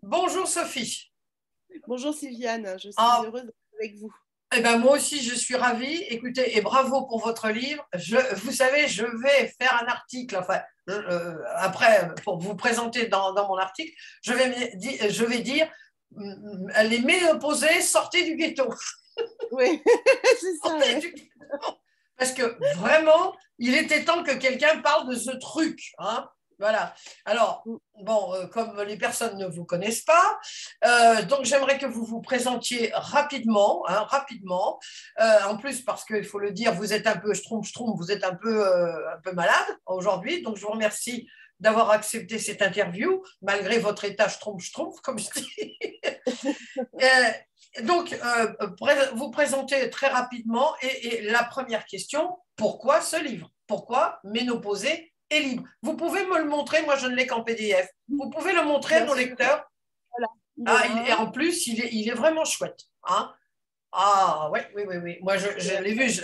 Bonjour Sophie. Bonjour Sylviane, je suis Ah, heureuse d'être avec vous. eh ben moi aussi je suis ravie. Écoutez, et bravo pour votre livre. Vous savez, je vais faire un article. Enfin, après, pour vous présenter dans mon article, je vais dire les ménopausés, sortez du ghetto. Oui, c'est ça, Sortez ouais. du ghetto. Parce que vraiment, il était temps que quelqu'un parle de ce truc. Hein. Voilà. Alors, bon, comme les personnes ne vous connaissent pas, donc j'aimerais que vous vous présentiez rapidement, hein, rapidement. En plus, parce qu'il faut le dire, vous êtes un peu schtroumpf, vous êtes un peu malade aujourd'hui. Donc, je vous remercie d'avoir accepté cette interview, malgré votre état schtroumpf, comme je dis. Donc, vous présentez très rapidement et la première question, pourquoi ce livre? Pourquoi Ménopausée et libre? Vous pouvez me le montrer, moi je ne l'ai qu'en PDF. Vous pouvez le montrer à Bien nos sûr, lecteurs. voilà, il est Ah, et là. en plus, il est vraiment chouette. Hein. Ah, oui, oui, oui, oui. Moi, je Et, l'ai vu,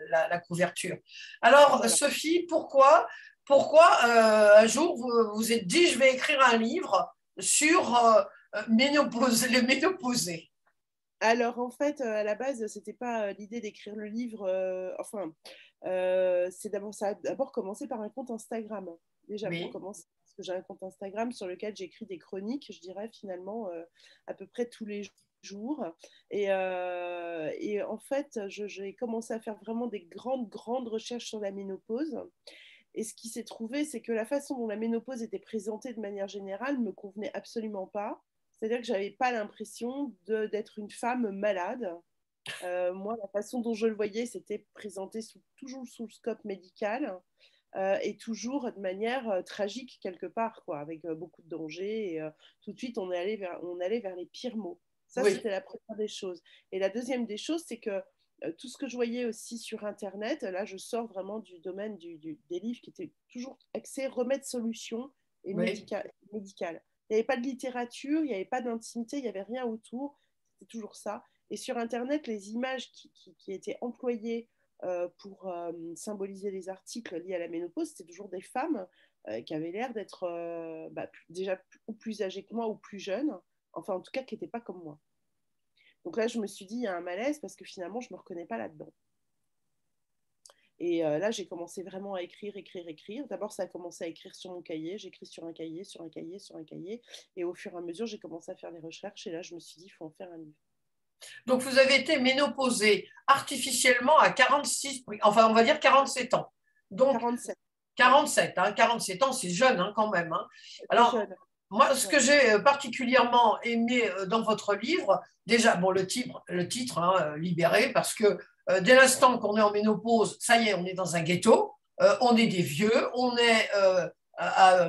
la couverture. Alors, voilà. Sophie, pourquoi un jour vous vous êtes dit, je vais écrire un livre sur les ménopausés? Alors en fait, à la base, c'était pas l'idée d'écrire le livre. Ça a d'abord commencé par un compte Instagram. Déjà pour Oui. commencer, parce que j'ai un compte Instagram sur lequel j'écris des chroniques, je dirais finalement à peu près tous les jours. Et en fait, j'ai commencé à faire vraiment des grandes recherches sur la ménopause. Et ce qui s'est trouvé, c'est que la façon dont la ménopause était présentée de manière générale me convenait absolument pas. C'est-à-dire que j'avais pas l'impression d'être une femme malade. Moi, la façon dont je le voyais, c'était présenté toujours sous le scope médical et toujours de manière tragique quelque part, quoi, avec beaucoup de dangers. Et tout de suite, on allait vers les pires mots. Ça, Oui, c'était la première des choses. Et la deuxième des choses, c'est que tout ce que je voyais aussi sur Internet, là, je sors vraiment du domaine des livres qui étaient toujours axés remèdes, solutions et oui, médical. Il n'y avait pas de littérature, il n'y avait pas d'intimité, il n'y avait rien autour. C'était toujours ça. Et sur Internet, les images qui étaient employées pour symboliser les articles liés à la ménopause, c'était toujours des femmes qui avaient l'air d'être déjà ou plus âgées que moi ou plus jeunes, enfin en tout cas qui n'étaient pas comme moi. Donc là, je me suis dit, il y a un malaise parce que finalement, je ne me reconnais pas là-dedans. Et là, j'ai commencé vraiment à écrire. D'abord, ça a commencé à écrire sur mon cahier. J'écris sur un cahier, sur un cahier, sur un cahier. Et au fur et à mesure, j'ai commencé à faire des recherches. Et là, je me suis dit, il faut en faire un livre. donc vous avez été ménopausée artificiellement à 46, enfin on va dire 47 ans. Donc 47. Ouais. 47, hein, 47 ans, c'est jeune hein, quand même. Hein. C'est Alors, jeune. moi, ce que Ouais. j'ai particulièrement aimé dans votre livre, déjà, bon, le titre hein, Libéré, parce que dès l'instant qu'on est en ménopause, ça y est, on est dans un ghetto, on est des vieux, on est,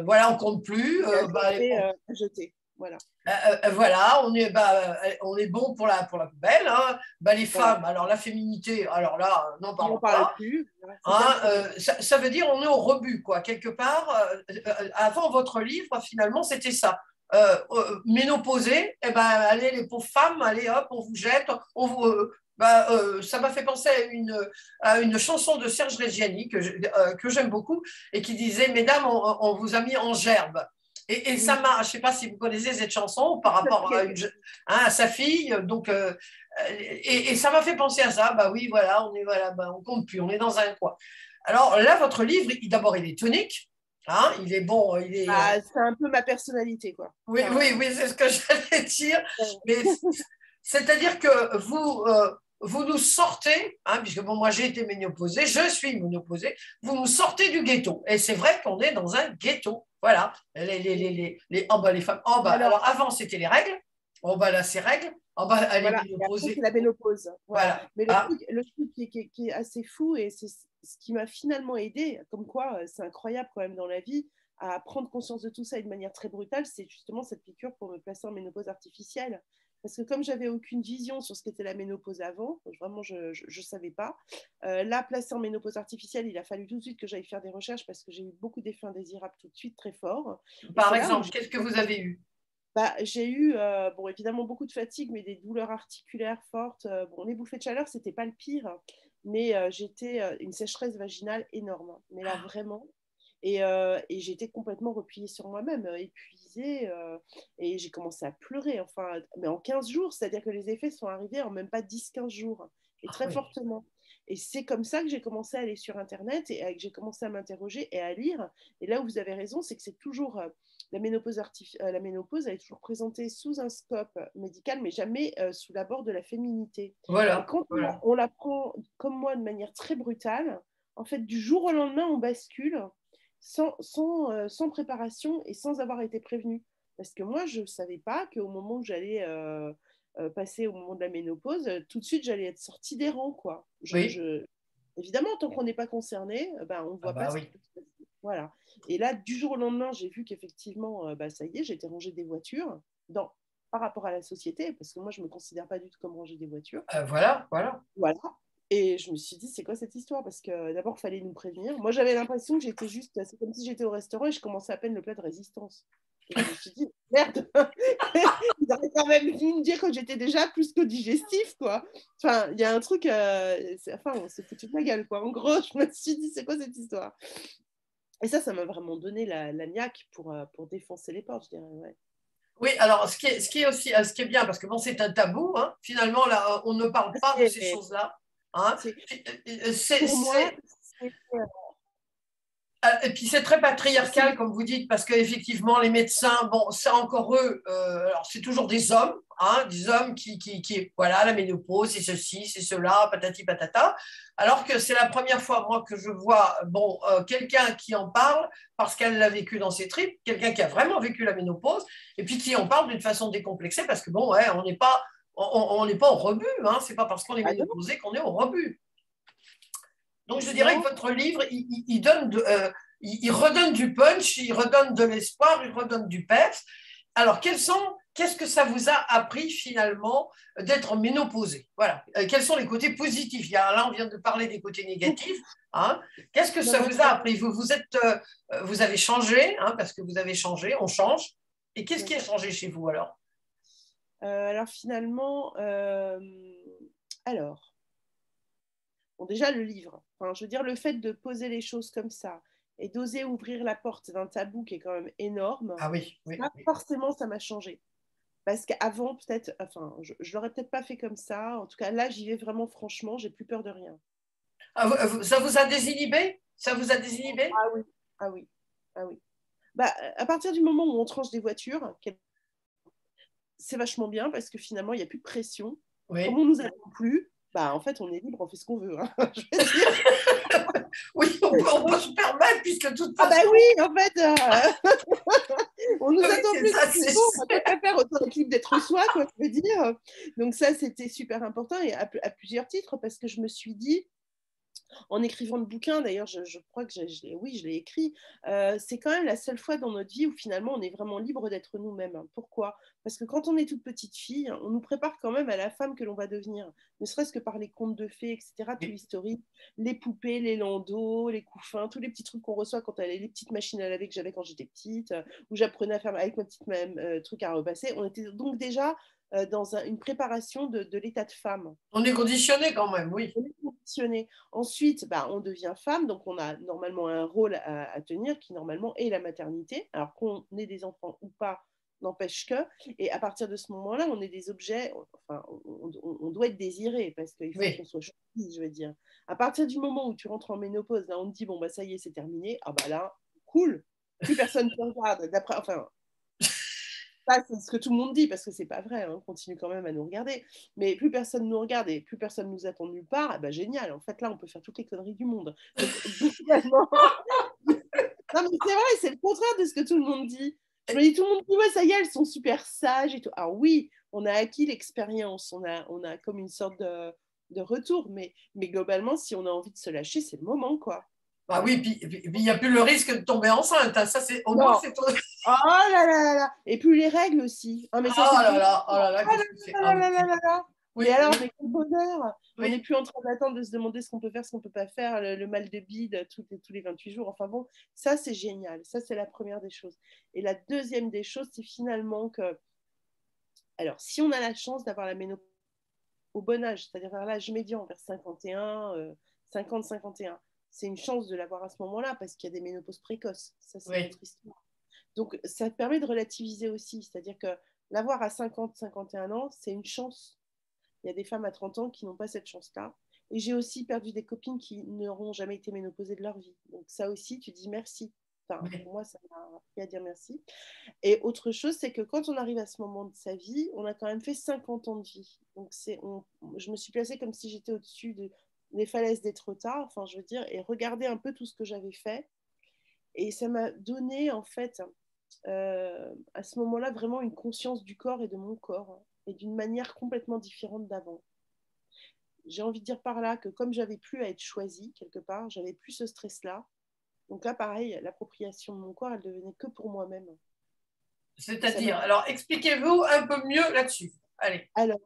voilà, on compte plus, Et bah, à jeter. Voilà. voilà, on est bon pour la poubelle. Hein. Bah, les Voilà. femmes, alors la féminité, alors là, n'en On n'en parlons parle pas. plus. Voilà. C'est bien le Hein, problème. ça veut dire on est au rebut, quoi. Quelque part, avant votre livre, finalement, c'était ça. Ménopausée, eh ben, allez, les pauvres femmes, allez, hop, on vous jette. Ça m'a fait penser à une chanson de Serge Reggiani que j'aime beaucoup et qui disait, Mesdames, on vous a mis en gerbe. Et ça Oui, m'a, je ne sais pas si vous connaissez cette chanson par ça me dit rapport quelque chose. hein, à sa fille. Donc, et ça m'a fait penser à ça. Bah oui, voilà, bah, on compte plus, on est dans un coin. Alors là, votre livre, d'abord, il est tonique. Hein, il est bon, il est. Bah, c'est un peu ma personnalité, quoi. Oui, oui, Enfin, oui, c'est ce que j'allais dire. Mais c'est-à-dire que vous nous sortez, hein, puisque bon, moi j'ai été ménopausée, je suis ménopausée, vous nous sortez du ghetto. Et c'est vrai qu'on est dans un ghetto. Voilà. Oh, bah, les femmes. Oh, bah, alors, alors avant, c'était les règles. Oh, bah là, c'est règles. Oh, bah, elle est voilà. Et après, c'est ménopausée. la ménopause. Voilà. Voilà. Mais Ah, le truc qui est assez fou, et c'est ce qui m'a finalement aidé, comme quoi c'est incroyable quand même dans la vie, à prendre conscience de tout ça et de manière très brutale, c'est justement cette piqûre pour me placer en ménopause artificielle. Parce que comme j'avais aucune vision sur ce qu'était la ménopause avant, vraiment je savais pas. Là, placée en ménopause artificielle, il a fallu tout de suite que j'aille faire des recherches parce que j'ai eu beaucoup d'effets indésirables tout de suite très forts. Et par c'est là où exemple, qu'est-ce que vous avez eu? j'ai eu, bon, évidemment, beaucoup de fatigue, mais des douleurs articulaires fortes. Bon, les bouffées de chaleur, c'était pas le pire, mais j'étais une sécheresse vaginale énorme. Mais là, vraiment. Et j'étais complètement repliée sur moi-même, épuisée, et j'ai commencé à pleurer, enfin, mais en 15 jours, c'est-à-dire que les effets sont arrivés en même pas 10-15 jours, et Ah très oui. fortement. Et c'est comme ça que j'ai commencé à aller sur Internet et que j'ai commencé à m'interroger et à lire. Et là où vous avez raison, c'est que c'est toujours la ménopause, elle est toujours présentée sous un scope médical, mais jamais sous l'abord de la féminité. Et Voilà, quand voilà. on la prend, comme moi, de manière très brutale, en fait, du jour au lendemain, on bascule sans préparation et sans avoir été prévenu. Parce que moi, je ne savais pas qu'au moment où j'allais passer au moment de la ménopause, tout de suite, j'allais être sortie des rangs, quoi. Oui. Évidemment, tant qu'on n'est pas concerné, ben, on ne Ah voit pas bah ce qui oui. peut se passer. Voilà. Et là, du jour au lendemain, j'ai vu qu'effectivement, bah, ça y est, j'étais rangée des voitures par rapport à la société, parce que moi, je ne me considère pas du tout comme ranger des voitures. Voilà, voilà. Voilà. Et je me suis dit, c'est quoi cette histoire? Parce que d'abord, il fallait nous prévenir. Moi, j'avais l'impression que j'étais juste, c'est comme si j'étais au restaurant et je commençais à peine le plat de résistance. Et je me suis dit, merde, ils auraient quand même dû me dire que j'étais déjà plus que digestif, quoi. Enfin, il y a un truc, enfin, on s'est foutu de ma gueule, quoi. En gros, je me suis dit, c'est quoi cette histoire? Et ça m'a vraiment donné la niaque pour défoncer les portes, je dirais, ouais. Oui, alors ce qui est aussi, ce qui est bien, parce que bon, c'est un tabou, hein, finalement, là, on ne parle pas de ces Et choses-là. Hein. c'est, C'est, pour moi, c'est- c'est, Et puis c'est très patriarcal, comme vous dites, parce qu'effectivement, les médecins, bon, c'est encore eux, alors c'est toujours des hommes qui, voilà, la ménopause, c'est ceci, c'est cela, patati patata, alors que c'est la première fois, moi, que je vois, bon, quelqu'un qui en parle parce qu'elle l'a vécu dans ses tripes, quelqu'un qui a vraiment vécu la ménopause, et puis qui en parle d'une façon décomplexée, parce que bon, ouais, on n'est pas au rebut, hein, c'est pas parce qu'on est ah non, ménopausé qu'on est au rebut. Donc, je dirais non, que votre livre, il redonne du punch, il redonne de l'espoir, il redonne du peps. Alors, qu'est-ce que ça vous a appris finalement d'être ménopausé? Voilà. Quels sont les côtés positifs? Là, on vient de parler des côtés négatifs. beaucoup. Hein. Qu'est-ce que Non, ça non, vous a appris? Vous avez changé, hein, parce que vous avez changé, on change. Et qu'est-ce qui ouais. a changé chez vous alors? Alors finalement, alors, bon, déjà le livre, enfin, je veux dire, le fait de poser les choses comme ça et d'oser ouvrir la porte d'un tabou qui est quand même énorme, Ah oui, oui, ça, oui. forcément, ça m'a changé. Parce qu'avant, peut-être, enfin, je ne l'aurais peut-être pas fait comme ça. En tout cas, là, j'y vais vraiment franchement, j'ai plus peur de rien. Ah, ça vous a désinhibé? Ça vous a désinhibé? Ah oui, ah oui, ah oui. Bah, à partir du moment où on tranche des voitures, c'est vachement bien parce que finalement, il n'y a plus de pression. Comme Oui. on nous attend plus, bah, en fait, on est libre, on fait ce qu'on veut, hein. Je veux dire. Oui, on peut se permettre, puisque de toute Ah bah façon, oui, en fait, on nous oui, attend c'est plus, ça, c'est c'est bon, on va pas faire autant de clips d'être soi, quoi, je veux dire. Donc ça, c'était super important et à plusieurs titres parce que je me suis dit, en écrivant le bouquin, d'ailleurs, je crois que oui, je l'ai écrit, c'est quand même la seule fois dans notre vie où finalement on est vraiment libre d'être nous-mêmes. Pourquoi? Parce que quand on est toute petite fille, on nous prépare quand même à la femme que l'on va devenir, ne serait-ce que par les contes de fées, etc., tout oui. l'historique, les poupées, les landaux, les couffins, tous les petits trucs qu'on reçoit quand elle est les petites machines à laver que j'avais quand j'étais petite, où j'apprenais à faire avec ma petite même truc à repasser. On était donc déjà dans une préparation de l'état de femme. On est conditionné quand même, oui. On est conditionné. Ensuite, bah, on devient femme, donc on a normalement un rôle à tenir qui normalement est la maternité. Alors qu'on ait des enfants ou pas, n'empêche que. Et à partir de ce moment-là, on est des objets, enfin, on doit être désiré parce qu'il faut qu'on Oui. soit choisi, je veux dire. À partir du moment où tu rentres en ménopause, là, on te dit, bon, bah ça y est, c'est terminé. Ah bah là, cool. Plus personne ne te regarde. D'après, enfin, ça, c'est ce que tout le monde dit, parce que c'est pas vrai, hein, on continue quand même à nous regarder. Mais plus personne nous regarde et plus personne nous attend nulle part, eh ben, génial. En fait, là, on peut faire toutes les conneries du monde. Donc, finalement, non, mais c'est vrai, c'est le contraire de ce que tout le monde dit. Je me dis, tout le monde dit, ouais, ça y est, elles sont super sages et tout. Alors oui, on a acquis l'expérience, on a comme une sorte de retour, mais globalement, si on a envie de se lâcher, c'est le moment, quoi. Ah oui, puis il n'y a plus le risque de tomber enceinte. Hein. Ça, au moins, Non, c'est. oh là là là là. Et puis les règles aussi. Ah, mais ça, c'est le bonheur. Oh là là, Oh là qu'est-ce que c'est. là Ah là oui, là là là là. Mais oui, alors, oui, mais quel bonheur. On n'est oui. plus en train d'attendre de se demander ce qu'on peut faire, ce qu'on ne peut pas faire, le mal de bide tous les 28 jours. Enfin bon, ça, c'est génial. Ça, c'est la première des choses. Et la deuxième des choses, c'est finalement que, alors, si on a la chance d'avoir la ménopause au bon âge, c'est-à-dire vers l'âge médian, vers 51, 50, 51, c'est une chance de l'avoir à ce moment-là parce qu'il y a des ménopauses précoces. Ça, c'est Oui. notre histoire. Donc, ça te permet de relativiser aussi. C'est-à-dire que l'avoir à 50, 51 ans, c'est une chance. Il y a des femmes à 30 ans qui n'ont pas cette chance-là. Et j'ai aussi perdu des copines qui n'auront jamais été ménopausées de leur vie. Donc, ça aussi, tu dis merci. Enfin, Oui. pour moi, ça m'a appris à dire merci. Et autre chose, c'est que quand on arrive à ce moment de sa vie, on a quand même fait 50 ans de vie. Donc, je me suis placée comme si j'étais au-dessus des falaises d'Étretat, enfin, je veux dire, et regarder un peu tout ce que j'avais fait. Et ça m'a donné, en fait, à ce moment-là, vraiment une conscience du corps et de mon corps, et d'une manière complètement différente d'avant. J'ai envie de dire par là que comme j'avais plus à être choisie quelque part, j'avais plus ce stress-là. Donc là, pareil, l'appropriation de mon corps, elle devenait que pour moi-même. C'est-à-dire, alors expliquez-vous un peu mieux là-dessus. Allez. Alors,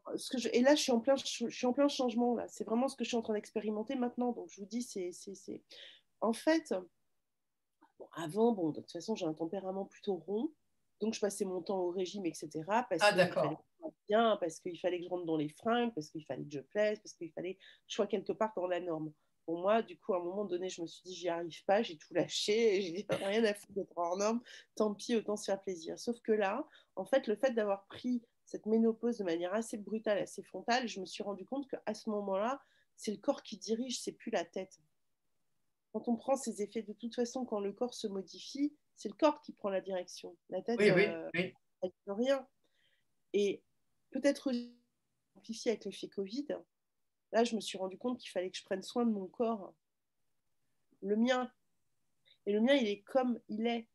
et là, je suis en plein changement. Là. C'est vraiment ce que je suis en train d'expérimenter maintenant. Donc, je vous dis, En fait, bon, avant, bon, de toute façon, j'ai un tempérament plutôt rond. Donc, je passais mon temps au régime, etc. Parce Ah, qu'il fallait d'accord. que je mange bien, parce qu'il fallait que je rentre dans les fringues, parce qu'il fallait que je plaise, parce qu'il fallait que je sois quelque part dans la norme. Pour moi, du coup, à un moment donné, je me suis dit, j'y arrive pas, j'ai tout lâché, et j'ai dit, rien à foutre d'être hors norme, tant pis, autant se faire plaisir. Sauf que là, en fait, le fait d'avoir pris cette ménopause de manière assez brutale, assez frontale, je me suis rendu compte qu'à ce moment-là, c'est le corps qui dirige, c'est plus la tête. Quand on prend ces effets, de toute façon, quand le corps se modifie, c'est le corps qui prend la direction. La tête, Oui, oui, oui. elle ne peut rien. Et peut-être amplifié avec l'effet Covid, là, je me suis rendu compte qu'il fallait que je prenne soin de mon corps, le mien. Et le mien, il est comme il est.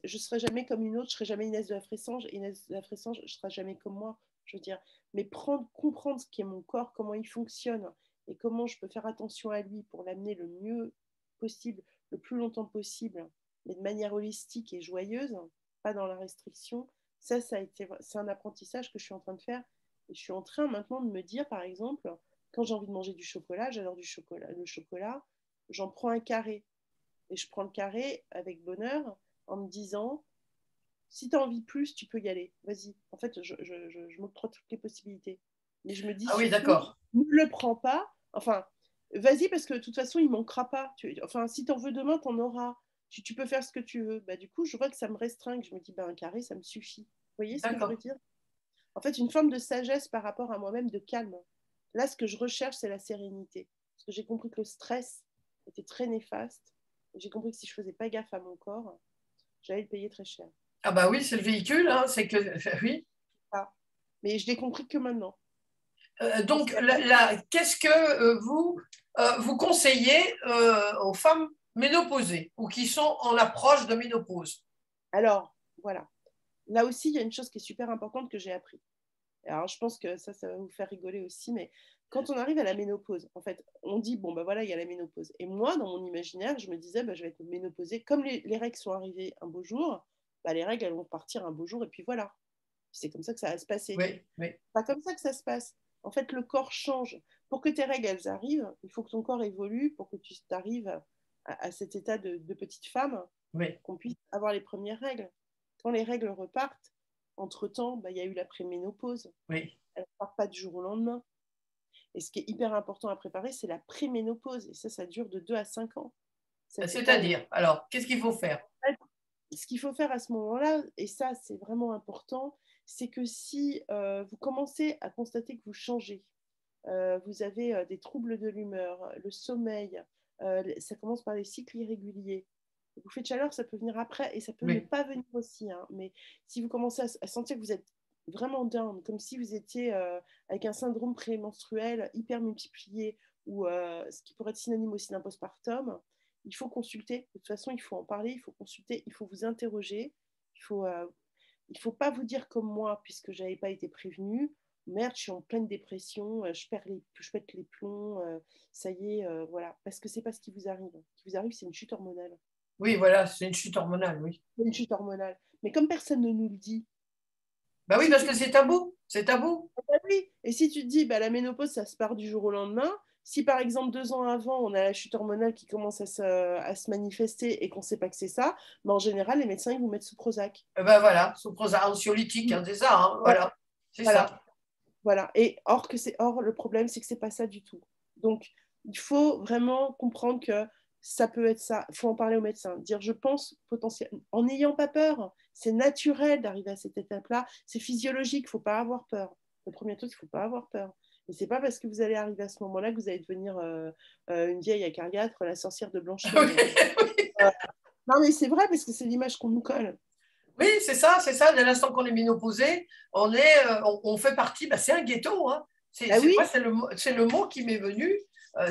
Je ne serai jamais comme une autre, je ne serai jamais Inès de la Fressange, et Inès de la Fressange, je ne serai jamais comme moi, je veux dire. Mais comprendre ce qu'est mon corps, comment il fonctionne, et comment je peux faire attention à lui pour l'amener le mieux possible, le plus longtemps possible, mais de manière holistique et joyeuse, pas dans la restriction, c'est un apprentissage que je suis en train de faire. Et je suis en train maintenant de me dire, par exemple, quand j'ai envie de manger du chocolat, j'adore du chocolat, le chocolat, j'en prends un carré et je prends le carré avec bonheur en me disant, si tu as envie de plus, tu peux y aller. Vas-y. En fait, je m'octroie toutes les possibilités. Mais je me dis Ah oui, surtout, d'accord. ne le prends pas. Enfin, vas-y parce que de toute façon, il ne manquera pas. Enfin, si tu en veux demain, tu en auras. Tu peux faire ce que tu veux. Bah, du coup, je vois que ça me restreint. Je me dis, bah, un carré, ça me suffit. Vous voyez ce que je veux D'accord. dire? En fait, une forme de sagesse par rapport à moi-même, de calme. Là, ce que je recherche, c'est la sérénité. Parce que j'ai compris que le stress était très néfaste. J'ai compris que si je ne faisais pas gaffe à mon corps, j'allais le payer très cher. Ah bah oui, c'est le véhicule, hein, c'est que oui. Ah. Mais je l'ai compris que maintenant. Donc, qu'est-ce que vous conseillez aux femmes ménopausées ou qui sont en approche de ménopause? Alors, voilà. Là aussi, il y a une chose qui est super importante que j'ai appris. Alors, je pense que ça va vous faire rigoler aussi, mais quand on arrive à la ménopause, en fait, on dit, bon, ben voilà, il y a la ménopause. Et moi, dans mon imaginaire, je me disais, ben, je vais être ménopausée. Comme les règles sont arrivées un beau jour, ben, les règles, elles vont partir un beau jour, et puis voilà. C'est comme ça que ça va se passer. Oui, oui, Pas comme ça que ça se passe. En fait, le corps change. Pour que tes règles, elles arrivent, il faut que ton corps évolue pour que tu arrives à cet état de petite femme, oui, qu'on puisse avoir les premières règles. Quand les règles repartent, entre-temps, bah, y a eu la préménopause. oui. Elle ne part pas du jour au lendemain. Et ce qui est hyper important à préparer, c'est la préménopause. Et ça dure de 2 à 5 ans, cet état où C'est-à-dire, alors, qu'est-ce qu'il faut faire? ce qu'il faut faire à ce moment-là, et ça c'est vraiment important, c'est que si vous commencez à constater que vous changez, vous avez des troubles de l'humeur, le sommeil, ça commence par les cycles irréguliers. Le bouffée de chaleur, ça peut venir après et ça peut ne Oui, pas venir aussi. Hein, mais si vous commencez à sentir que vous êtes vraiment down, comme si vous étiez avec un syndrome prémenstruel hyper multiplié ou ce qui pourrait être synonyme aussi d'un postpartum, il faut consulter. De toute façon, il faut en parler, il faut consulter, il faut vous interroger. Il faut pas vous dire comme moi, puisque je n'avais pas été prévenue. Merde, je suis en pleine dépression, je pète les plombs, ça y est, voilà. Parce que c'est pas ce qui vous arrive. Ce qui vous arrive, c'est une chute hormonale. oui, voilà, c'est une chute hormonale, oui. C'est une chute hormonale. Mais comme personne ne nous le dit, Bah oui, si parce tu que te dis, c'est tabou, c'est tabou. ah bah oui, et si tu te dis, bah, la ménopause, ça se part du jour au lendemain, si par exemple 2 ans avant, on a la chute hormonale qui commence à se manifester et qu'on ne sait pas que c'est ça, bah, en général, les médecins, ils vous mettent sous Prozac. Ben voilà, sous anxiolytique, hein, c'est ça, hein, Voilà, voilà, c'est voilà. ça. Voilà. Et or, le problème, c'est que c'est pas ça du tout. Donc, il faut vraiment comprendre que ça peut être ça. Il faut en parler au médecin. Dire, je pense potentiellement, en n'ayant pas peur. C'est naturel d'arriver à cette étape-là. C'est physiologique, il ne faut pas avoir peur. Le premier truc, il ne faut pas avoir peur. Et ce n'est pas parce que vous allez arriver à ce moment-là que vous allez devenir une vieille acariâtre, la sorcière de Blanche-Neige. Non, mais c'est vrai, parce que c'est l'image qu'on nous colle. Oui, c'est ça, c'est ça. Dès l'instant qu'on est ménopausé, on fait partie, bah, c'est un ghetto. Hein. Oui. Moi, c'est le mot qui m'est venu.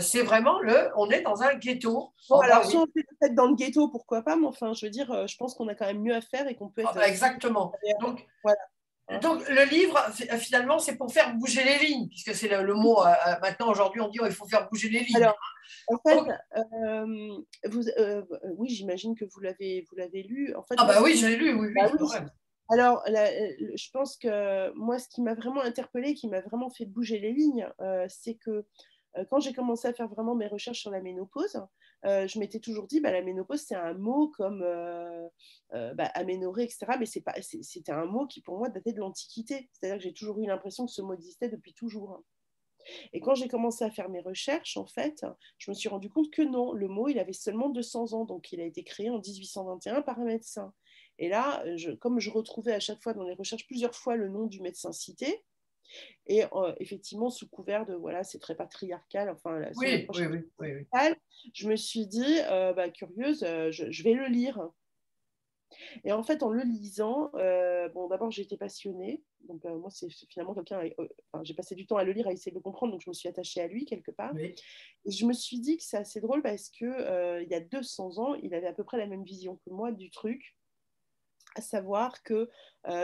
C'est vraiment on est dans un ghetto. Bon, alors, si on fait peut-être dans le ghetto, pourquoi pas, mais enfin, je veux dire, je pense qu'on a quand même mieux à faire et qu'on peut être. Exactement. Donc, voilà. Donc, le livre, finalement, c'est pour faire bouger les lignes, puisque c'est le mot. Maintenant, aujourd'hui, on dit il faut faire bouger les lignes. Alors, en fait, oui, j'imagine que vous l'avez lu. En fait, oui, je l'ai lu, oui. Alors, je pense que moi, ce qui m'a vraiment interpellée, qui m'a vraiment fait bouger les lignes, c'est que quand j'ai commencé à faire vraiment mes recherches sur la ménopause, je m'étais toujours dit, la ménopause, c'est un mot comme aménorrhée, etc. Mais c'était un mot qui, pour moi, datait de l'Antiquité. C'est-à-dire que j'ai toujours eu l'impression que ce mot existait depuis toujours. Et quand j'ai commencé à faire mes recherches, en fait, je me suis rendu compte que non, le mot, il avait seulement 200 ans. Donc, il a été créé en 1821 par un médecin. Et là, comme je retrouvais à chaque fois dans les recherches plusieurs fois le nom du médecin cité, et effectivement, sous couvert de, voilà, c'est très patriarcal, enfin, oui. Je me suis dit, curieuse, je vais le lire. Et en fait, en le lisant, d'abord, j'ai été passionnée. Donc, moi, c'est finalement quelqu'un. J'ai passé du temps à le lire, à essayer de le comprendre, donc je me suis attachée à lui quelque part. Oui. Et je me suis dit que c'est assez drôle parce que il y a 200 ans, il avait à peu près la même vision que moi du truc, à savoir que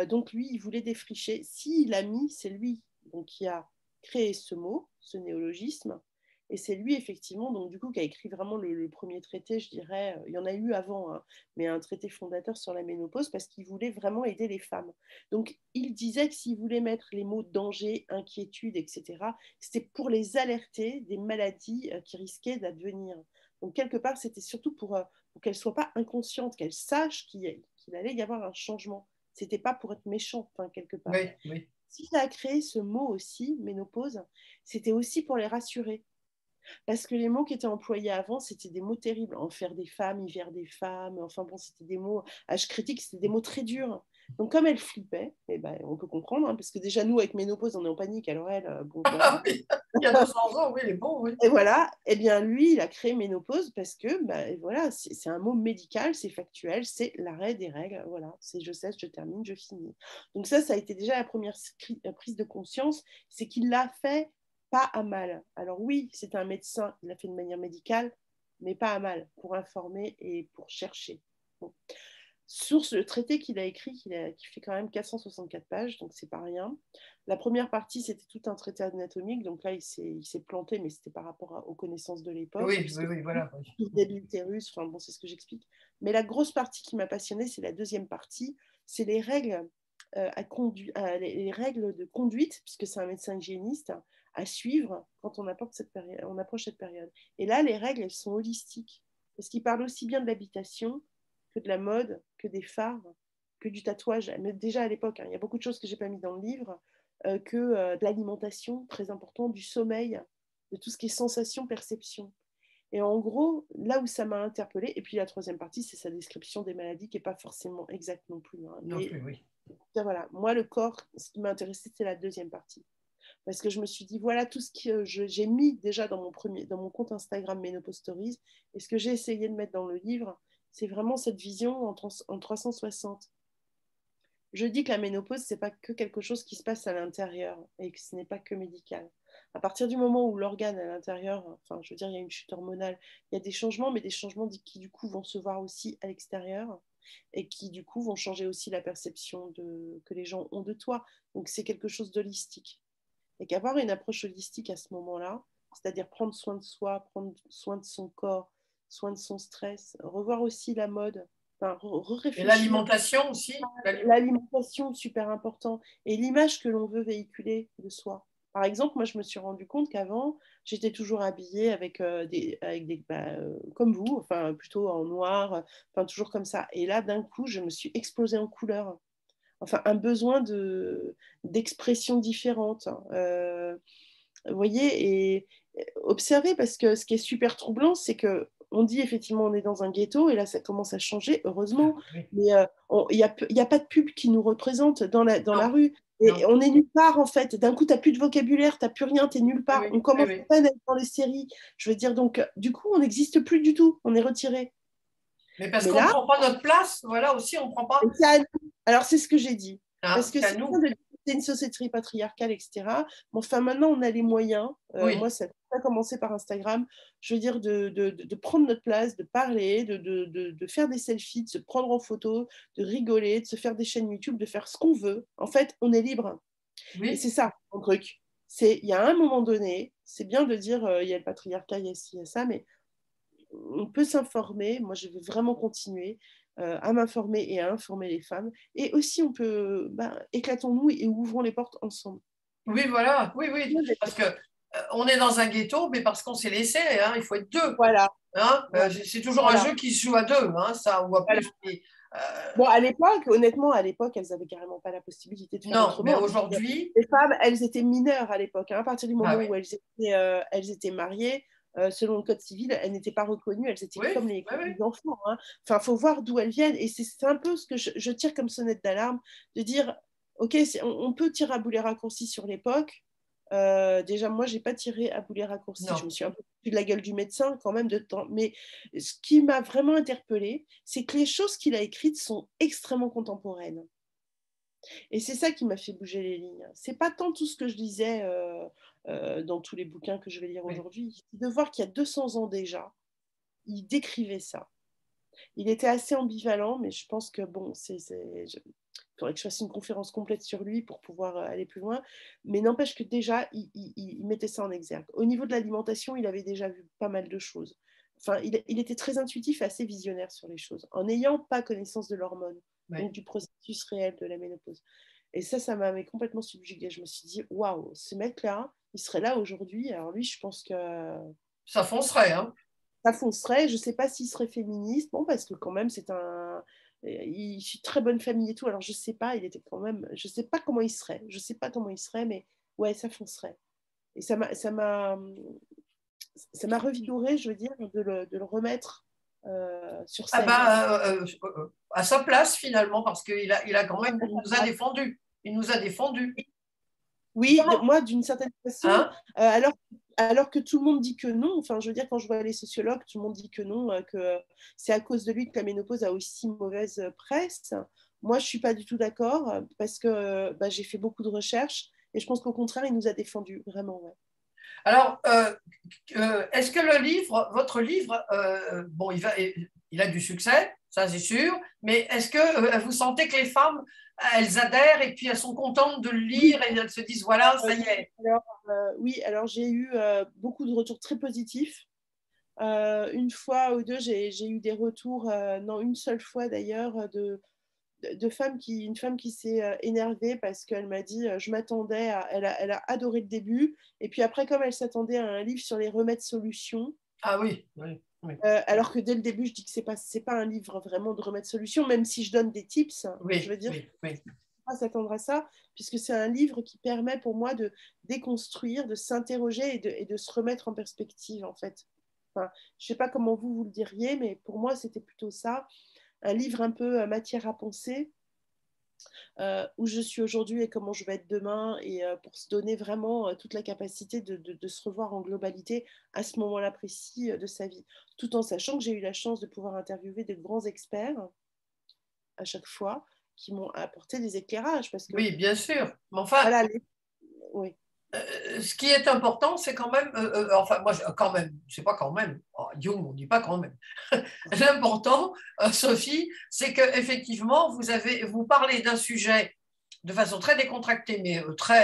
donc lui, il voulait défricher. S'il a mis, c'est lui donc qui a créé ce mot, ce néologisme. Et c'est lui, effectivement, donc du coup, qui a écrit vraiment le premier traité, je dirais. Il y en a eu avant, hein, mais un traité fondateur sur la ménopause, parce qu'il voulait vraiment aider les femmes. Donc, il disait que s'il voulait mettre les mots danger, inquiétude, etc., c'était pour les alerter des maladies qui risquaient d'advenir. Donc, quelque part, c'était surtout pour qu'elles ne soient pas inconscientes, qu'elles sachent qu'il allait y avoir un changement. C'était pas pour être méchant, enfin, quelque part. Oui. S'il a créé ce mot aussi, ménopause, c'était aussi pour les rassurer. Parce que les mots qui étaient employés avant, c'était des mots terribles. Enfer des femmes, hiver des femmes, enfin bon, c'était des mots, âge critique, c'était des mots très durs. Donc comme elle flippait, on peut comprendre, hein, parce que déjà nous, avec ménopause, on est en panique, alors elle, voilà. Il y a 200 ans, oui, il est bon, oui. Et voilà, et bien lui, il a créé ménopause parce que, voilà, c'est un mot médical, c'est factuel, c'est l'arrêt des règles, voilà, c'est je cesse, je termine, je finis. Donc ça a été déjà la première prise de conscience, c'est qu'il l'a fait pas à mal. Alors oui, c'est un médecin, il l'a fait de manière médicale, mais pas à mal, pour informer et pour chercher. Bon. Source, le traité qu'il a écrit, qui fait quand même 464 pages, donc c'est pas rien. La première partie, c'était tout un traité anatomique, donc là, il s'est planté, mais c'était par rapport aux connaissances de l'époque. Oui, voilà. L'utérus, enfin bon, c'est ce que j'explique. Mais la grosse partie qui m'a passionnée, c'est la deuxième partie, c'est les règles, les règles de conduite, puisque c'est un médecin hygiéniste, à suivre quand on approche cette période. Et là, les règles, elles sont holistiques, parce qu'il parle aussi bien de l'habitation que de la mode, que des fards, que du tatouage. Mais déjà à l'époque, hein, il y a beaucoup de choses que je n'ai pas mis dans le livre, que de l'alimentation, très important, du sommeil, de tout ce qui est sensation, perception. Et en gros, là où ça m'a interpellée, et puis la troisième partie, c'est sa description des maladies qui n'est pas forcément exacte non plus. Hein, non plus, oui. Voilà, moi, le corps, ce qui m'a intéressé, c'est la deuxième partie. Parce que je me suis dit, voilà tout ce que j'ai mis déjà dans mon compte Instagram Ménopause Stories, et ce que j'ai essayé de mettre dans le livre, c'est vraiment cette vision en 360. Je dis que la ménopause, ce n'est pas que quelque chose qui se passe à l'intérieur et que ce n'est pas que médical. À partir du moment où l'organe à l'intérieur, enfin, je veux dire, il y a une chute hormonale, il y a des changements, mais des changements qui, du coup, vont se voir aussi à l'extérieur et qui, du coup, vont changer aussi la perception que les gens ont de toi. Donc, c'est quelque chose d'holistique. Et qu'avoir une approche holistique à ce moment-là, c'est-à-dire prendre soin de soi, prendre soin de son corps, soin de son stress, revoir aussi la mode, enfin, et l'alimentation aussi. L'alimentation, super important. Et l'image que l'on veut véhiculer de soi. Par exemple, moi, je me suis rendu compte qu'avant, j'étais toujours habillée avec comme vous, enfin, plutôt en noir, enfin, toujours comme ça. Et là, d'un coup, je me suis explosée en couleurs. Enfin, un besoin d'expression différente. Vous voyez, et observez, parce que ce qui est super troublant, c'est que on dit effectivement on est dans un ghetto, et là ça commence à changer, heureusement, Oui. mais il n'y a pas de pub qui nous représente dans la Non, rue. Et non. on est nulle part en fait. D'un coup, tu n'as plus de vocabulaire, tu n'as plus rien, tu es nulle Oui, part. oui, On oui, commence à oui. peine à être dans les séries. Je veux dire, donc, du coup, on n'existe plus du tout. On est retiré. Mais parce Mais qu'on ne là, prend pas notre place, voilà aussi, on ne prend pas. c'est à nous. Alors, c'est ce que j'ai dit. Hein, Parce que c'est à c'est bien nous. de dire que c'est une société patriarcale, etc. Mais enfin, maintenant, on a les moyens. Moi, Oui, ça a commencé par Instagram. Je veux dire, de prendre notre place, de parler, de faire des selfies, de se prendre en photo, de rigoler, de se faire des chaînes YouTube, de faire ce qu'on veut. En fait, on est libre. Et oui. c'est ça, mon truc. Il y a un moment donné, c'est bien de dire, il y a le patriarcat, il y a ci, il y a ça, mais on peut s'informer. Moi, je vais vraiment continuer à m'informer et à informer les femmes. Et aussi, on peut, éclatons-nous et ouvrons les portes ensemble. Oui, voilà, oui, oui. Parce que on est dans un ghetto, mais parce qu'on s'est laissé, hein, il faut être deux. Voilà, Hein. voilà, C'est toujours un voilà, jeu qui se joue à deux, hein, ça, ou à voilà. plus. Mais, Bon, à l'époque, honnêtement, à l'époque, elles n'avaient carrément pas la possibilité de faire non, mais autrement. aujourd'hui, Les femmes, elles étaient mineures à l'époque, hein. À partir du bah moment oui, où elles étaient mariées, selon le code civil, elles n'étaient pas reconnues, elles étaient oui, comme oui, oui. les enfants, hein. Enfin, il faut voir d'où elles viennent. Et c'est un peu ce que je tire comme sonnette d'alarme, de dire, OK, on peut tirer à boulet raccourci sur l'époque. Déjà, moi, j'ai pas tiré à boulet raccourci. Je me Non. suis un peu foutu de la gueule du médecin quand même de temps. Mais ce qui m'a vraiment interpellée, c'est que les choses qu'il a écrites sont extrêmement contemporaines. Et c'est ça qui m'a fait bouger les lignes. C'est pas tant tout ce que je lisais dans tous les bouquins que je vais lire Oui. aujourd'hui, c'est de voir qu'il y a 200 ans déjà, il décrivait ça. Il était assez ambivalent, mais je pense que bon, il faudrait que je fasse une conférence complète sur lui pour pouvoir aller plus loin. Mais n'empêche que déjà, il mettait ça en exergue. Au niveau de l'alimentation, il avait déjà vu pas mal de choses. Enfin, il était très intuitif et assez visionnaire sur les choses, en n'ayant pas connaissance de l'hormone, Oui. donc du processus réel de la ménopause. Et ça m'avait complètement subjuguée. Je me suis dit, waouh, ce mec-là, il serait là aujourd'hui. Alors lui, je pense que Ça foncerait, hein. ça foncerait. Je ne sais pas s'il serait féministe, bon, parce que quand même, il est très bonne famille et tout. Alors je sais pas, il était quand même, je sais pas comment il serait. Je sais pas comment il serait, mais ouais, ça foncerait. Et ça m'a revigoré, je veux dire, de le remettre sur Ah scène. bah, à sa place, finalement, parce il a quand même, il nous a défendus. Il nous a défendus. Oui, Comment? moi, d'une certaine façon, Hein? alors que tout le monde dit que non, enfin, je veux dire, quand je vois les sociologues, tout le monde dit que non, que c'est à cause de lui que la ménopause a aussi mauvaise presse. Moi, je ne suis pas du tout d'accord parce que j'ai fait beaucoup de recherches et je pense qu'au contraire, il nous a défendus, vraiment. Ouais. Alors, est-ce que votre livre, bon, il a du succès, ça c'est sûr, mais est-ce que vous sentez que les femmes, elles adhèrent et puis elles sont contentes de le Oui, lire et elles se disent, voilà, ça y est. oui, alors j'ai eu beaucoup de retours très positifs. Une fois ou deux, j'ai eu des retours, non, une seule fois d'ailleurs, une femme qui s'est énervée parce qu'elle m'a dit je m'attendais à. Elle a adoré le début. Et puis après, comme elle s'attendait à un livre sur les remèdes solutions, Ah oui, oui, oui, alors que dès le début, je dis que c'est pas un livre vraiment de remèdes solutions, même si je donne des tips, je oui, veux dire, oui, oui. pas s'attendre à ça, puisque c'est un livre qui permet pour moi de déconstruire, de s'interroger et de se remettre en perspective, en fait. Enfin, je ne sais pas comment vous le diriez, mais pour moi, c'était plutôt ça. Un livre un peu matière à penser, où je suis aujourd'hui et comment je vais être demain, et pour se donner vraiment toute la capacité de se revoir en globalité à ce moment-là précis de sa vie, tout en sachant que j'ai eu la chance de pouvoir interviewer de grands experts à chaque fois qui m'ont apporté des éclairages, parce que Oui, bien sûr. Mais enfin, voilà, oui. ce qui est important, c'est quand même, enfin, moi, quand même, c'est pas quand même, oh, Jung, on dit pas quand même. L'important, Sophie, c'est qu'effectivement, vous parlez d'un sujet de façon très décontractée, mais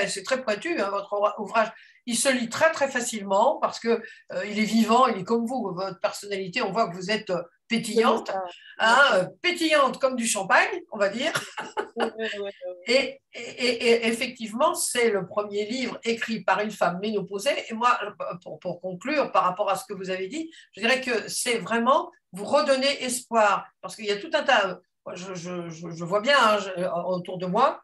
c'est très pointu, hein, votre ouvrage. Il se lit très, très facilement parce que il est vivant, il est comme vous, votre personnalité, on voit que vous êtes pétillante, hein, pétillante comme du champagne, on va dire. Ouais, ouais, ouais. Et effectivement, c'est le premier livre écrit par une femme ménopausée. Et moi, pour conclure par rapport à ce que vous avez dit, je dirais que c'est vraiment vous redonner espoir. Parce qu'il y a tout un tas, je vois bien hein, autour de moi,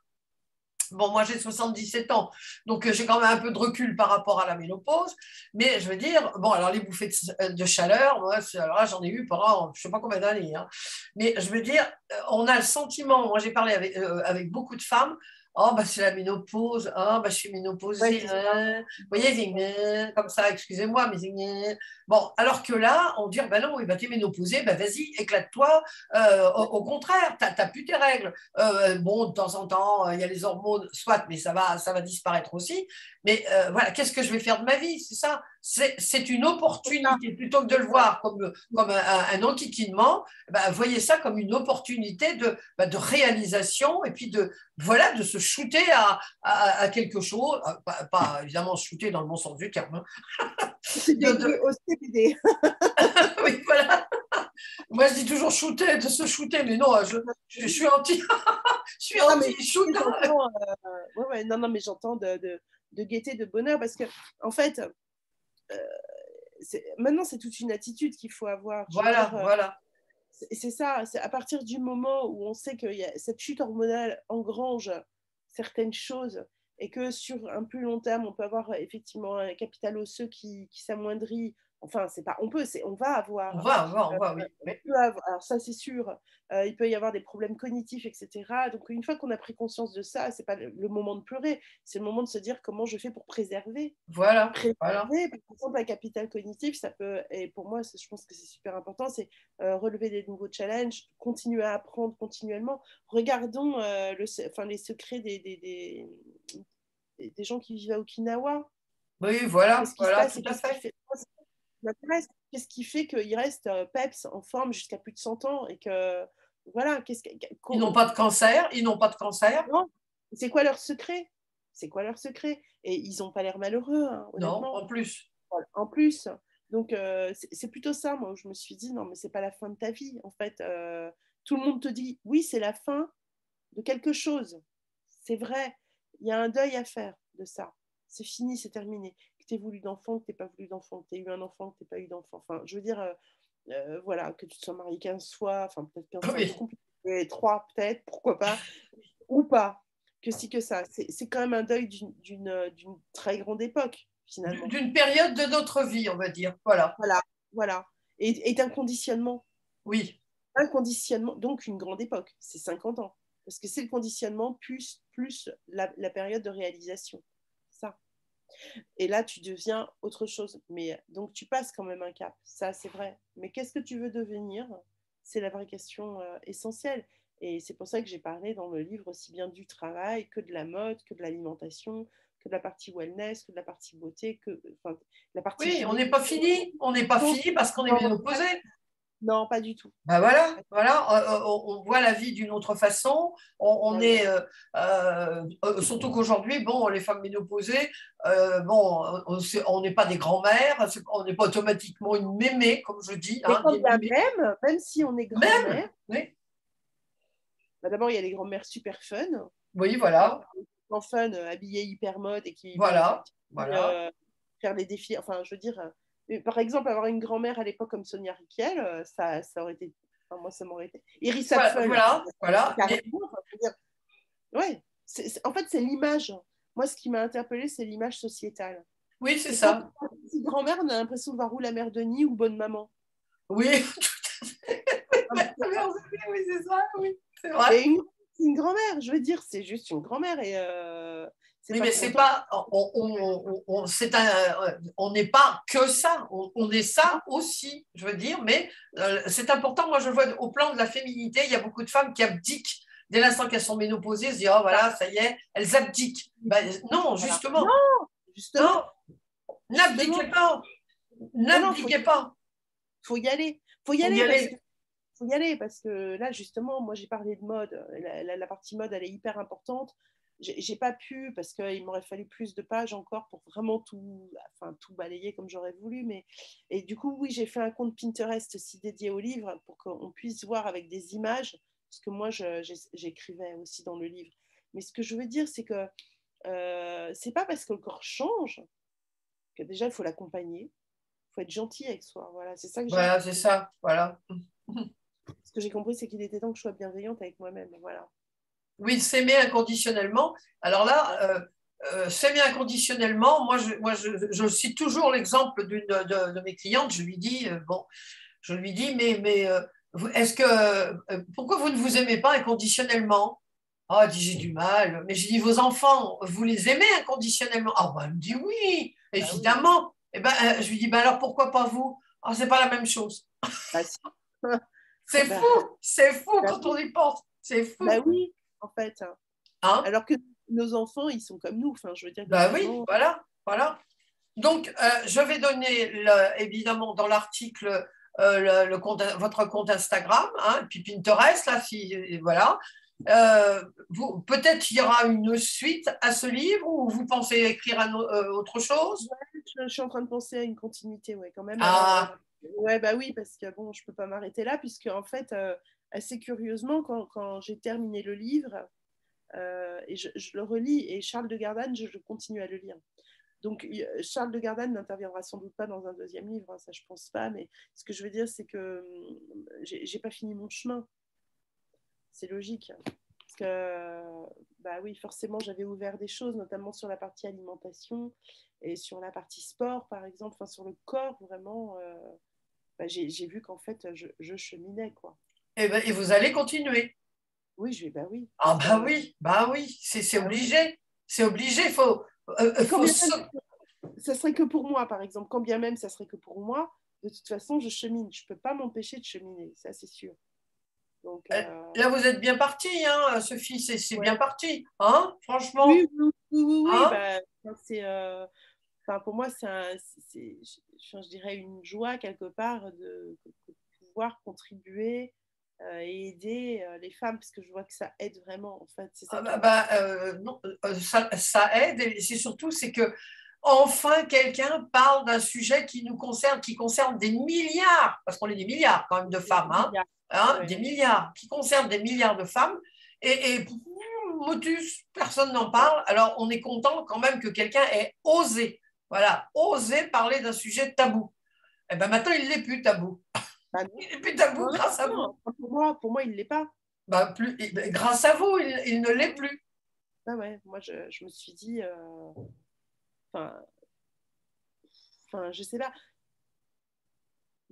bon, moi j'ai 77 ans, donc j'ai quand même un peu de recul par rapport à la ménopause, mais je veux dire, bon, alors les bouffées de chaleur, moi, alors là, j'en ai eu pendant je ne sais pas combien d'années, hein. Mais je veux dire, on a le sentiment, moi j'ai parlé avec beaucoup de femmes, oh, bah, c'est la ménopause, oh, bah, je suis Ouais, ménopausée, c'est hein. Vous voyez, comme ça, excusez-moi, mais bon, alors que là, on dit, bah non, oui, bah, t'es ménopausée, bah vas-y, éclate-toi, au contraire, t'as plus tes règles. Bon, de temps en temps, il y a les hormones, soit, mais ça va disparaître aussi. Mais voilà, qu'est-ce que je vais faire de ma vie? C'est ça. C'est une opportunité. Plutôt que de le voir comme un enquiquinement, bah, voyez ça comme une opportunité de réalisation et puis voilà, de se shooter à quelque chose. Pas évidemment shooter dans le bon sens du terme. CBD au CBD. Oui, voilà. Moi, je dis toujours shooter, de se shooter, mais non, je suis anti, je suis Non, mais anti-shoot. j'entends, non, non, mais j'entends de gaieté, de bonheur, parce que en fait, maintenant, c'est toute une attitude qu'il faut avoir. Je veux Voilà, dire, voilà. c'est ça, c'est à partir du moment où on sait que cette chute hormonale engrange certaines choses et que sur un plus long terme, on peut avoir effectivement un capital osseux qui s'amoindrit. Enfin, c'est pas, on peut, on va avoir. On va, oui. Alors ça c'est sûr, il peut y avoir des problèmes cognitifs, etc. Donc une fois qu'on a pris conscience de ça, c'est pas le moment de pleurer, c'est le moment de se dire comment je fais pour préserver. Voilà, voilà. Préserver, par exemple, un capital cognitif, ça peut, et pour moi, je pense que c'est super important, c'est relever des nouveaux challenges, continuer à apprendre continuellement. Regardons les secrets des gens qui vivent à Okinawa. Oui, voilà, Qu'est-ce qui se voilà, passe tout et à qu'est-ce qui fait. fait m'intéresse. Qu'est-ce qui fait qu'ils restent peps, en forme jusqu'à plus de 100 ans et que, voilà, Ils n'ont pas de cancer, ils n'ont pas de cancer. non, c'est quoi leur secret? C'est quoi leur secret? Et ils n'ont pas l'air malheureux, hein, Non, honnêtement. en plus. Voilà. En plus, donc c'est plutôt ça, moi, où je me suis dit, non, mais c'est pas la fin de ta vie, en fait. Tout le monde te dit, oui, c'est la fin de quelque chose. C'est vrai, il y a un deuil à faire de ça. C'est fini, c'est terminé. Que tu aies voulu d'enfant, que tu n'aies pas voulu d'enfant, que tu aies eu un enfant, que tu n'aies pas eu d'enfant. Enfin, je veux dire, voilà, que tu te sois marié 15 fois, enfin, peut-être 15, c'est un peu Oui. compliqué, 3 peut-être, pourquoi pas, ou pas, que si que ça. C'est quand même un deuil d'une très grande époque, finalement. D'une période de notre vie, on va dire. Voilà. Voilà, voilà. Et d'un conditionnement. Oui. Un conditionnement, donc une grande époque, c'est 50 ans. Parce que c'est le conditionnement plus la période de réalisation. Ça. Et là, tu deviens autre chose. Mais donc, tu passes quand même un cap. Ça, c'est vrai. Mais qu'est-ce que tu veux devenir? C'est la vraie question essentielle. Et c'est pour ça que j'ai parlé dans le livre aussi bien du travail que de la mode, que de l'alimentation, que de la partie wellness, que de la partie beauté, que enfin, la partie Oui, on gynéco. n'est pas fini. On n'est pas fini parce qu'on est Non, ménopausé. non, pas du tout. Ben voilà, voilà, on voit la vie d'une autre façon. On Ah oui. est surtout qu'aujourd'hui, bon, les femmes ménopausées, bon, on n'est pas des grands-mères, on n'est pas automatiquement une mémé, comme je dis, Mais hein, quand des bien mémés. même si on est Même, grand-mère, oui, bah d'abord il y a les grand-mères super fun, oui, hein, voilà, en fun, habillées hyper mode et qui vont voilà, effectivement voilà. faire les défis. Enfin, je veux dire, par exemple, avoir une grand-mère à l'époque comme Sonia Rykiel, ça aurait été, enfin, moi ça m'aurait été. Iris Voilà, Apfel, voilà, voilà. carrément, Mais enfin, je veux dire, ouais, en fait c'est l'image. Moi, ce qui m'a interpellée, c'est l'image sociétale. oui, c'est C'est quand ça. on dit grand-mère, on a l'impression de voir où la mère Denis ou bonne maman. Oui, oui, c'est ça, oui, c'est vrai. Et une grand-mère, je veux dire, c'est juste une grand-mère et c'est Oui, pas mais pour c'est autant. pas, on n'est pas que ça, on est ça aussi, je veux dire, mais c'est important. Moi, je vois au plan de la féminité, il y a beaucoup de femmes qui abdiquent dès l'instant qu'elles sont ménopausées, se disent, oh voilà, ça y est, elles abdiquent. Ben, non, Voilà. justement, Non, non, justement, justement. n'abdiquez pas, Non, non, n'abdiquez pas, faut y aller. Faut y faut y aller parce que aller. faut y aller parce que là, justement, moi, j'ai parlé de mode. La partie mode, elle est hyper importante. J'ai pas pu parce qu'il m'aurait fallu plus de pages encore pour vraiment tout balayer comme j'aurais voulu. Et du coup, oui, j'ai fait un compte Pinterest aussi dédié au livre pour qu'on puisse voir avec des images ce que moi, j'écrivais aussi dans le livre. Mais ce que je veux dire, c'est que c'est pas parce que le corps change que déjà, il faut l'accompagner. Il faut être gentil avec soi. Voilà, c'est ça que j'ai Voilà, c'est compris. ça, voilà. Ce que j'ai compris, c'est qu'il était temps que je sois bienveillante avec moi-même. Voilà. Oui, s'aimer inconditionnellement. Alors là, s'aimer inconditionnellement, je cite toujours l'exemple d'une de mes clientes. Je lui dis, est-ce que, pourquoi vous ne vous aimez pas inconditionnellement? Ah, elle dit, j'ai du mal. Mais j'ai dit, vos enfants, vous les aimez inconditionnellement? Ah, bah, elle me dit oui, Bah oui. évidemment. Et ben, je lui dis, ben alors pourquoi pas vous? Ah, c'est pas la même chose. Bah, si. Bah, C'est fou bah quand on oui. y pense. C'est Bah fou. oui, en fait. Hein? Alors que nos enfants, ils sont comme nous. Enfin, je veux dire, Ben oui, globalement. voilà, voilà. Donc, je vais donner évidemment dans l'article votre compte Instagram, hein, et puis Pinterest, là, si, voilà. Peut-être il y aura une suite à ce livre ou vous pensez écrire autre chose? Ouais, je suis en train de penser à une continuité, ouais, quand même. Alors, Ah, ouais, bah oui, parce que bon, je peux pas m'arrêter là, puisque en fait, assez curieusement, quand j'ai terminé le livre, et je le relis, et Charles de Gardanne, je continue à le lire. Donc, Charles de Gardanne n'interviendra sans doute pas dans un deuxième livre, hein, ça je pense pas, mais ce que je veux dire, c'est que j'ai pas fini mon chemin. C'est logique. Parce que, bah oui, forcément, j'avais ouvert des choses, notamment sur la partie alimentation et sur la partie sport, par exemple, enfin, sur le corps, vraiment. Bah, j'ai vu qu'en fait, je cheminais, quoi. et vous allez continuer. Oui, bah oui, Ah, parce que. bah oui, c'est Ah oui. obligé. C'est obligé, Et quand faut bien même, ça serait que pour moi, par exemple, quand bien même ça serait que pour moi, de toute façon, je chemine. Je peux pas m'empêcher de cheminer, ça c'est sûr. Donc, là, vous êtes bien parti, hein, Sophie, c'est bien ouais. parti, hein, Oui, franchement, oui, oui, oui, oui, hein? bah, c'est. Enfin, pour moi, je dirais une joie quelque part de pouvoir contribuer et aider les femmes, parce que je vois que ça aide vraiment, en fait. C'est ça Ah qui bah, est important. non, ça aide, et c'est surtout, c'est que enfin quelqu'un parle d'un sujet qui concerne des milliards, parce qu'on est des milliards quand même de femmes, hein, Média. hein, des Ouais. milliards, qui concerne des milliards de femmes, et motus, personne n'en parle. Alors on est content quand même que quelqu'un ait osé, voilà, osé parler d'un sujet tabou. Et ben maintenant il n'est plus tabou. Bah non. Il n'est plus tabou Non, non, grâce à vous. non. Pour moi, il ne l'est pas. Ben, grâce à vous, il ne l'est plus. Ah ouais, moi, je me suis dit, enfin, je sais pas,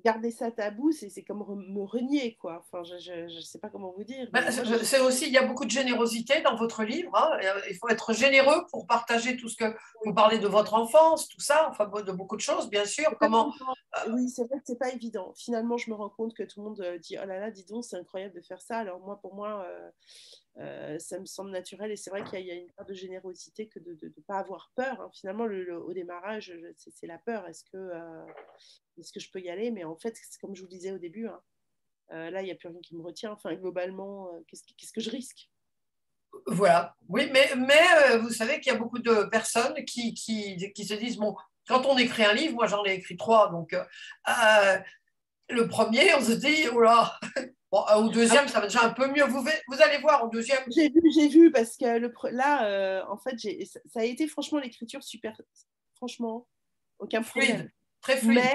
garder ça tabou, c'est comme me renier, quoi. Enfin, je sais pas comment vous dire, Ben, mais moi, c'est aussi, il y a beaucoup de générosité dans votre livre, hein. Il faut être généreux pour partager tout ce que vous oui, parlez de votre enfance, tout ça, enfin de beaucoup de choses, bien sûr. c'est pas Comment évident. Oui, c'est vrai que c'est pas évident. Finalement, je me rends compte que tout le monde dit, oh là là, dis donc, c'est incroyable de faire ça. Alors moi, pour moi, ça me semble naturel, et c'est vrai qu'il y a une part de générosité que de ne pas avoir peur, hein. Finalement, au démarrage, c'est la peur. Est-ce que je peux y aller? Mais en fait, c'est comme je vous le disais au début, hein, là, il n'y a plus rien qui me retient. Enfin, globalement, qu'est-ce que je risque? voilà. Oui, mais vous savez qu'il y a beaucoup de personnes qui se disent, bon, quand on écrit un livre, moi j'en ai écrit trois, donc le premier, on se dit, oh là, bon, au Ah, deuxième, ça va déjà un peu mieux. Vous allez voir, au deuxième, j'ai vu, parce que là, en fait, ça a été franchement l'écriture super, franchement, aucun problème. fluide, très fluide. Mais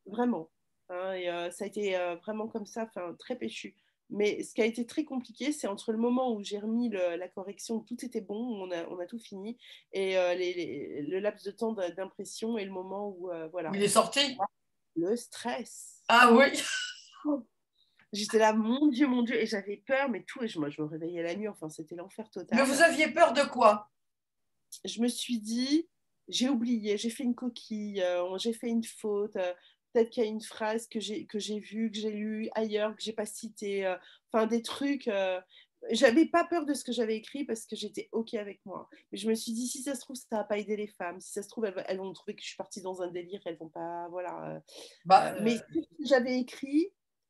vraiment, hein, et, ça a été vraiment comme ça, enfin, très péchu. Mais ce qui a été très compliqué, c'est entre le moment où j'ai remis la correction, où tout était bon, où on a tout fini, et le laps de temps d'impression, et le moment où, Il voilà, est sorti. le stress. Ah oui. J'étais là, mon Dieu, et j'avais peur, mais tout, et moi je me réveillais la nuit, enfin c'était l'enfer Mais vous total. aviez peur de quoi? Je me suis dit, j'ai oublié, j'ai fait une coquille, j'ai fait une faute, peut-être qu'il y a une phrase que j'ai vue, que j'ai lue ailleurs, que j'ai pas citée, enfin des trucs. J'avais pas peur de ce que j'avais écrit parce que j'étais OK avec moi. Mais je me suis dit, si ça se trouve, ça va pas aider les femmes. Si ça se trouve, elles vont trouver que je suis partie dans un délire, elles vont pas, voilà. Bah, Mais ce que j'avais écrit,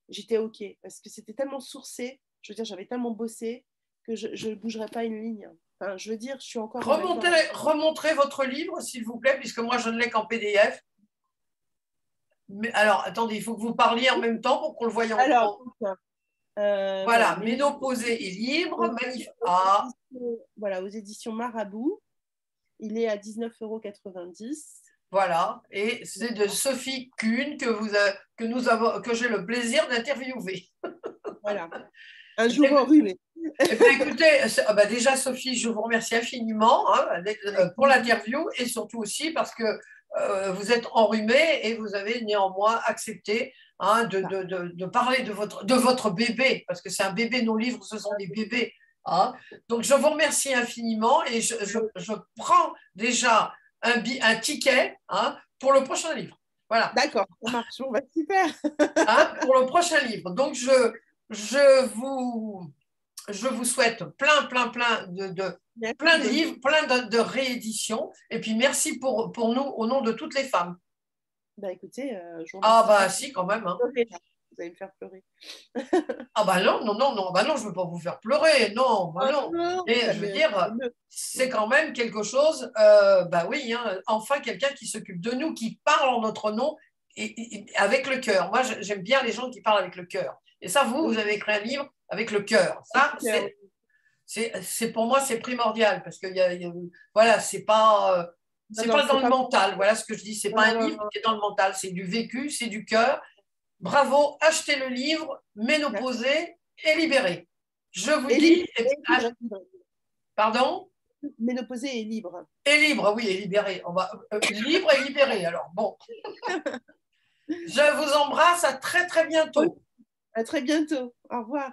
j'étais OK parce que c'était tellement sourcé, je veux dire, j'avais tellement bossé que je ne bougerais pas une ligne. Enfin, je veux dire, je suis encore en accord avec. remontrez votre livre, s'il vous plaît, puisque moi, je ne l'ai qu'en PDF. Mais, alors, attendez, il faut que vous parliez en même temps pour qu'on le voie Alors, donc, voilà, Voilà, ménopausée et libre, magnifique. Ah, voilà, aux éditions Marabout. Il est à 19,90 €. voilà. Et c'est de Sophie Kuhn que j'ai le plaisir d'interviewer. Voilà, un jour enrhumé. Eh bien, écoutez, déjà, Sophie, je vous remercie infiniment hein, pour l'interview et surtout aussi parce que vous êtes enrhumée et vous avez néanmoins accepté hein, de parler de votre bébé, parce que c'est un bébé, nos livres, ce sont des bébés. Hein. Donc, je vous remercie infiniment et je prends déjà un ticket hein, pour le prochain livre. Voilà. D'accord, ça marche. Bon, bah, super. Hein, pour le prochain livre. Donc, je vous je vous souhaite plein de livres, plein de rééditions. Et puis merci pour nous, au nom de toutes les femmes. Bah écoutez, je vous Ah remercie. bah si, quand même. Hein. Vous allez me faire pleurer. Ah bah non, non, non, non, bah non, je ne veux pas vous faire pleurer, non, bah Oh non. non, Et ça je veux dire, m'émeut. c'est quand même quelque chose, bah oui, hein, enfin quelqu'un qui s'occupe de nous, qui parle en notre nom et avec le cœur. Moi, j'aime bien les gens qui parlent avec le cœur. Et ça, vous avez écrit un livre avec le cœur. Ça, c'est pour moi, c'est primordial parce que voilà, c'est pas dans le mental. Voilà ce que je dis. C'est pas un livre qui est dans le mental. C'est du vécu, c'est du cœur. Bravo, achetez le livre, Ménopausée et libérée. Je vous dis, pardon? Ménopausée et libre. Et libre, oui, et libéré. On va libre et libéré. Alors bon, je vous embrasse. À très très bientôt. À très bientôt. Au revoir.